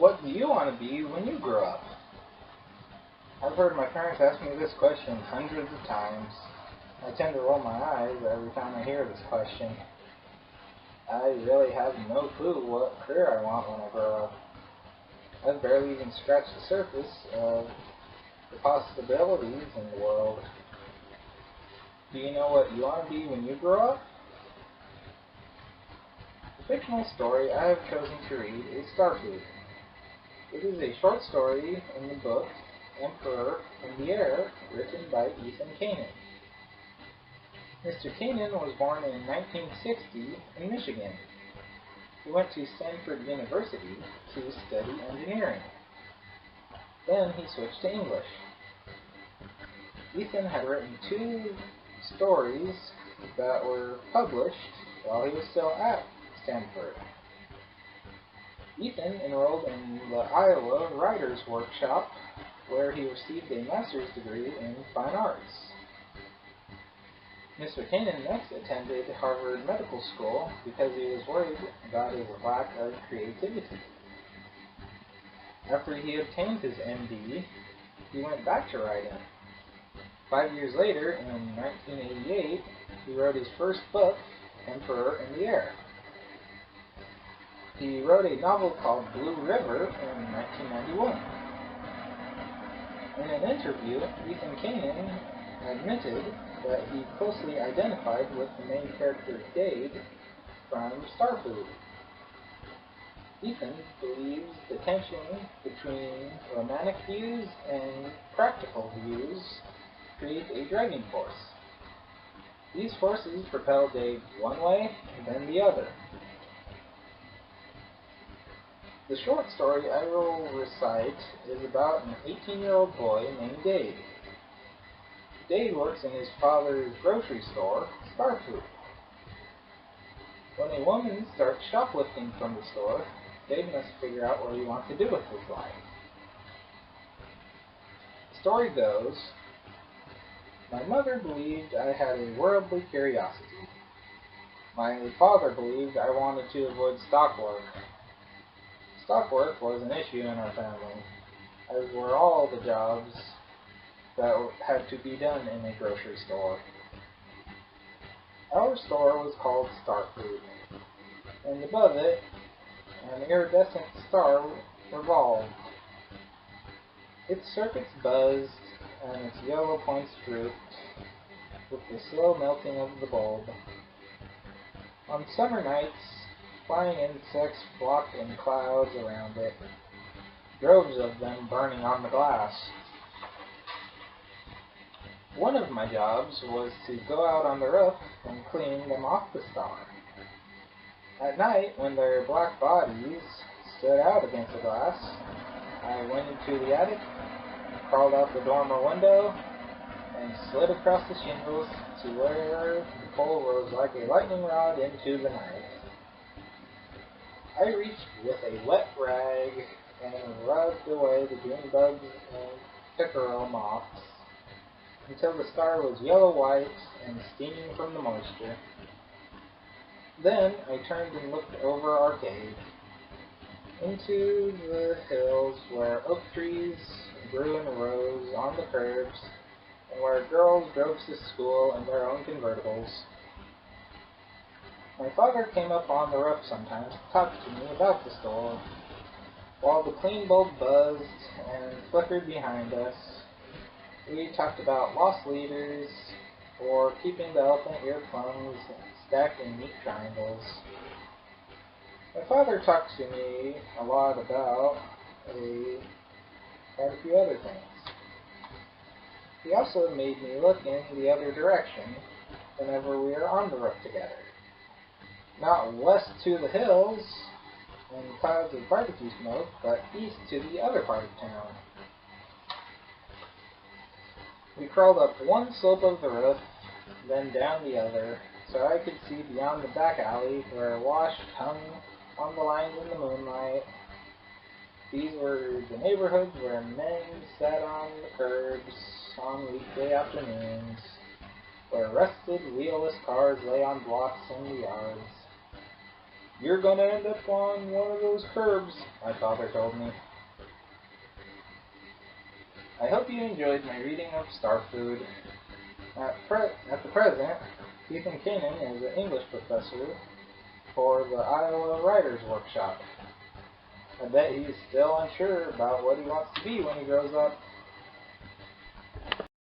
What do you want to be when you grow up? I've heard my parents ask me this question hundreds of times. I tend to roll my eyes every time I hear this question. I really have no clue what career I want when I grow up. I've barely even scratched the surface of the possibilities in the world. Do you know what you want to be when you grow up? The fictional story I have chosen to read is Starfood. It is a short story in the book Emperor in the Air, written by Ethan Kanin. Mr. Kanin was born in 1960 in Michigan. He went to Stanford University to study engineering. Then he switched to English. Ethan had written 2 stories that were published while he was still at Stanford. Ethan enrolled in the Iowa Writers' Workshop, where he received a master's degree in fine arts. Mr. Kanin next attended Harvard Medical School because he was worried about his lack of creativity. After he obtained his MD, he went back to writing. 5 years later, in 1988, he wrote his first book, Emperor in the Air. He wrote a novel called Blue River in 1991. In an interview, Ethan Kanin admitted that he closely identified with the main character Dade from Starfood. Ethan believes the tension between romantic views and practical views creates a driving force. These forces propel Dade one way and then the other. The short story I will recite is about an 18-year-old boy named Dade. Dade works in his father's grocery store, Starfood. When a woman starts shoplifting from the store, Dade must figure out what he wants to do with his life. The story goes, my mother believed I had a worldly curiosity. My father believed I wanted to avoid stock work. Stock work was an issue in our family, as were all the jobs that had to be done in a grocery store. Our store was called Starfood, and above it, an iridescent star revolved. Its circuits buzzed, and its yellow points drooped with the slow melting of the bulb. On summer nights, flying insects flocked in clouds around it, droves of them burning on the glass. One of my jobs was to go out on the roof and clean them off the star. At night, when their black bodies stood out against the glass, I went into the attic, crawled out the dormer window, and slid across the shingles to where the pole rose like a lightning rod into the night. I reached with a wet rag and rubbed away the green bugs and pickerel moths until the star was yellow-white and steaming from the moisture. Then I turned and looked over our cave, into the hills where oak trees grew in rows on the curbs, and where girls drove to school in their own convertibles. My father came up on the roof sometimes to talk to me about the store, while the clean bulb buzzed and flickered behind us. We talked about lost leaders, or keeping the elephant ear plums stacked in neat triangles. My father talked to me a lot about quite a few other things. He also made me look in the other direction whenever we were on the roof together. Not west to the hills and clouds of barbecue smoke, but east to the other part of town. We crawled up one slope of the roof, then down the other, so I could see beyond the back alley where wash hung on the lines in the moonlight. These were the neighborhoods where men sat on the curbs on weekday afternoons, where rusted wheelless cars lay on blocks in the yards. You're gonna end up on one of those curbs, my father told me. I hope you enjoyed my reading of Starfood. At the present, Ethan Kanan is an English professor for the Iowa Writers Workshop. I bet he's still unsure about what he wants to be when he grows up.